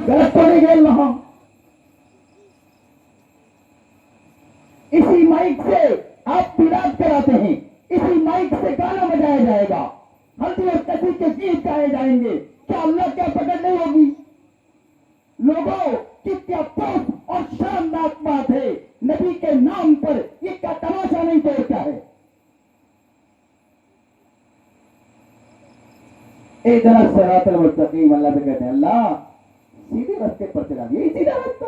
गलत तो नहीं खेल रहा। इसी माइक से आप विराट कराते हैं, इसी माइक से गाना बजाया जाएगा, हल्दी और कसी के गीत गाए जाएंगे, क्या अल्लाह क्या पकड़ नहीं होगी? लोगों की क्या अफसोस और शर्मनाक बात है, नबी के नाम पर ये क्या तमाशा नहीं तो क्या है? एक जरा सिरातल मुस्तकीम, अल्लाह से कहते हैं अल्लाह सीधे रास्ते पर चला, यही सीधा रास्ता।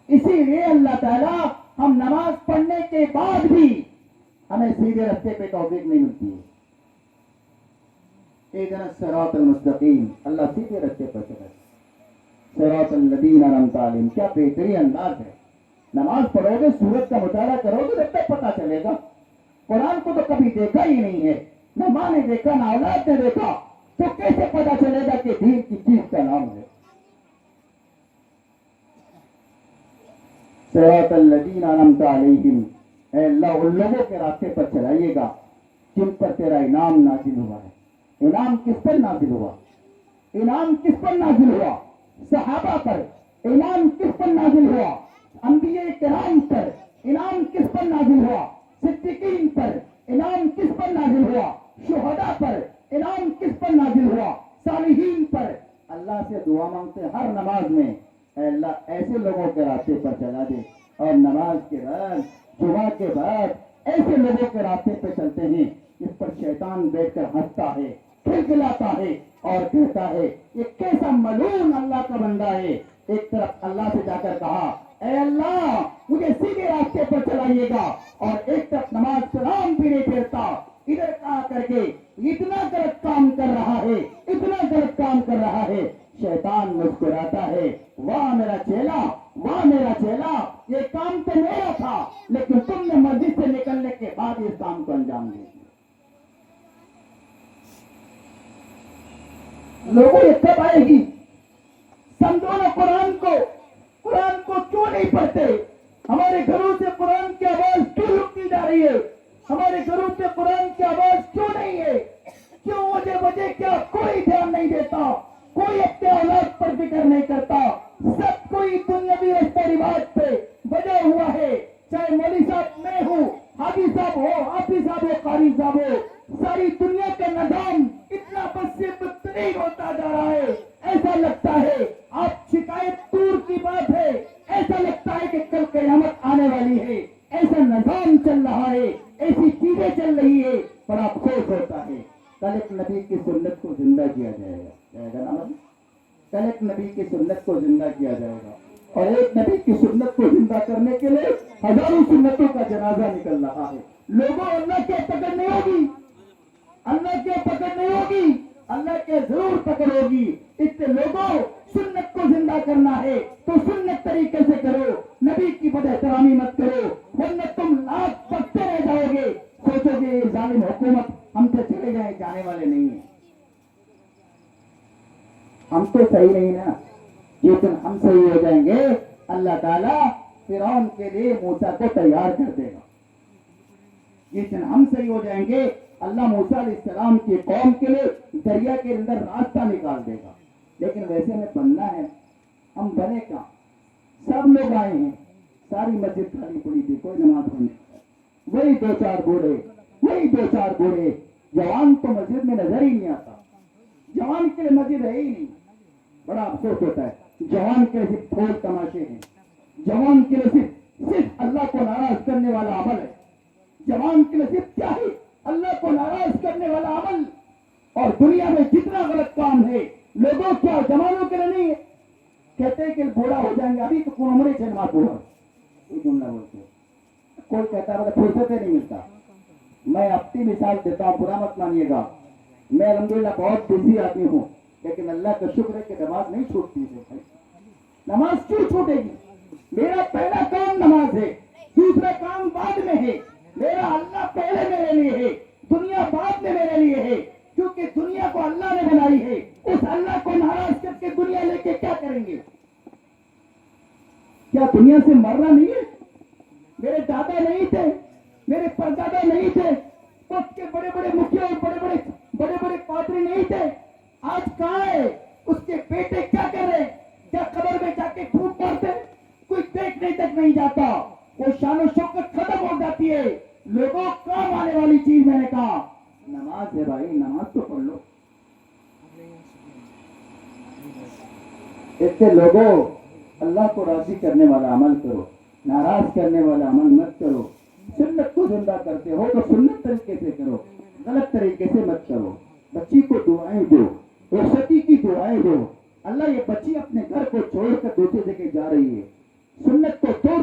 इसीलिए अल्लाह ताला हम नमाज पढ़ने के बाद भी हमें सीधे रास्ते पे तौफीक नहीं मिलती है। इहदिना सिरातल मुस्तकीम, अल्लाह सीधे रास्ते पर चला, सिरातल लदीना अनअमता अलैहिम। क्या बेहतरीन अंदाज है। नमाज पढ़ोगे, सूरत का मुताला करोगे तब तक पता चलेगा। कुरान को तो कभी देखा ही नहीं है, न माँ ने देखा न औलाद ने देखा, तो कैसे पता चलेगा कि दीन की चीज का नाम है? सिरातल लदीना अनअमता अलैहिम, ऐ अल्लाह उन लोगों के रास्ते पर चलाइएगा जिन पर तेरा इनाम नाजिल हुआ है। इनाम किस पर नाजिल हुआ? इनाम किस पर नाजिल हुआ? सहाबा पर। इनाम किस पर नाजिल हुआ? अंबिया किराम पर। इनाम किस पर नाजिल हुआ? सिद्दीकीन पर। इनाम किस पर नाजिल हुआ? शुहदा पर। इनाम किस पर नाजिल हुआ? सालिहीन पर। अल्लाह से दुआ मांगते हर नमाज में, अल्लाह ऐसे लोगों के रास्ते पर चला दे। और नमाज के बाद, जुमा के बाद ऐसे लोगों के रास्ते पे चलते हैं जिस पर शैतान बैठकर हंसता है, खिलखिलाता है और कहता है ये कैसा मलून अल्लाह का बंदा है। एक तरफ अल्लाह से जाकर कहा ऐ अल्लाह मुझे सीधे रास्ते पर चलाइएगा, और एक तरफ नमाज सलाम भी नहीं फेरता, इधर कहा करके इतना गलत काम कर रहा है, इतना गलत काम कर रहा है। शैतान मुस्कुराता है, वाह मेरा चेला, वाह मेरा चेला, ये काम तो मेरा था, लेकिन तुमने मस्जिद से निकलने के बाद इस काम को अंजाम दे दिया। लोगों ये कब आएगी? समझो ना कुरान को क्यों नहीं पढ़ते? हमारे घरों से कुरान की आवाज क्यों रुकती जा रही है? हमारे घरों से कुरान की आवाज क्यों नहीं है? क्यों वजह क्या? कोई ध्यान नहीं देता, कोई अपने औलाद पर फिक्र नहीं करता, सब कोई दुनियावी रिश्ता रिवाज पे बजा हुआ है। चाहे मौलवी साहब मैं हूँ, हाजी साहब हो, हाफिज साहब हो, कारी साहब हो, सारी दुनिया का निजाम इतना बस से बदतरीन होता जा रहा है, ऐसा लगता है आप शिकायत दूर की बात है, ऐसा लगता है कि कल क़यामत आने वाली है। ऐसा निजाम चल रहा है, ऐसी चीजें चल रही है, बड़ा अफसोस होता है। कल एक नबी की सुन्नत को जिंदा किया जाएगा ना, कल एक नबी की सुन्नत को जिंदा किया जाएगा, और एक नबी की सुन्नत को जिंदा करने के लिए हजारों सुन्नतों का जनाजा निकल रहा है। लोगों अल्लाह के पकड़ नहीं होगी, अल्लाह के पकड़ नहीं होगी, अल्लाह के जरूर पकड़ होगी। इससे लोगों सुन्नत को जिंदा करना है तो सुन्नत तरीके से करो, नबी की बदएहतरामी मत करो, वरना तुम लाख पकते रह जाओगे, सोचोगे ये जालिम हुकूमत हमसे चले जाए, जाने वाले नहीं है। हम तो सही नहीं ना, लेकिन हम सही हो जाएंगे, अल्लाह ताला फिरौन के लिए मूसा को तैयार कर देगा। लेकिन हम सही हो जाएंगे, अल्लाह मूसा अलैहिस्सलाम की कौम के लिए दरिया के अंदर रास्ता निकाल देगा। लेकिन वैसे में बनना है, हम बने क्या? सब लोग आए हैं, सारी मस्जिद खाली पड़ी थी, कोई नमाज पढ़ने, वही दो चार बूढ़े, जवान तो मस्जिद में नजर ही नहीं आता। जवान के लिए मस्जिद है ही नहीं, बड़ा अफसोस होता है। जवान के लिए सिर्फ ठोल तमाशे हैं, जवान के लिए सिर्फ अल्लाह को नाराज करने वाला अमल है। जवान के लिए सिर्फ क्या है? अल्लाह को नाराज करने वाला अमल। और दुनिया में जितना गलत काम है, लोगों क्या जवानों के लिए नहीं है? कहते हैं कि बूढ़ा हो जाएंगे, अभी तो कौन उम्र है बूढ़ा, ये जुमला बोलते हैं। कोई कहता है फुर्सत नहीं मिलता। मैं अपनी मिसाल देता हूँ, बुरा मत मानिएगा, मैं अल्हम्दुलिल्लाह बहुत बिजी आदमी हूँ, लेकिन अल्लाह का शुक्र है कि नमाज नहीं छूटती है। नमाज क्यों छूटेगी? मेरा पहला काम नमाज है, दूसरा काम बाद में है। मेरा अल्लाह पहले मेरे लिए है, दुनिया बाद में मेरे लिए है, क्योंकि दुनिया को अल्लाह ने बनाई है। उस अल्लाह को नाराज करके दुनिया लेके क्या करेंगे? क्या दुनिया से मरना नहीं है? मेरे दादा नहीं थे, मेरे परदादा नहीं थे, उसके बड़े बड़े मुखिया और बड़े बड़े पादरी नहीं थे, आज कहाँ है? उसके बेटे क्या نہیں جاتا, وہ شان و شوکت ختم ہو جاتی ہے. لوگوں کام آنے والی چیز میں نے کہا نماز ہے بھائی, نماز تو پڑھ لو. اس سے لوگوں اللہ کو راضی کرنے والا عمل کرو, ناراض کرنے والا عمل مت کرو. سنت کو زندہ کرتے ہو تو سنت طریقے سے کرو, غلط طریقے سے مت کرو. بچی کو دعائیں دو, رخصتی کی دعائیں دو. اللہ یہ بچی اپنے گھر کو چھوڑ کر دوسری جگہ جا رہی ہے, سنت کو توڑ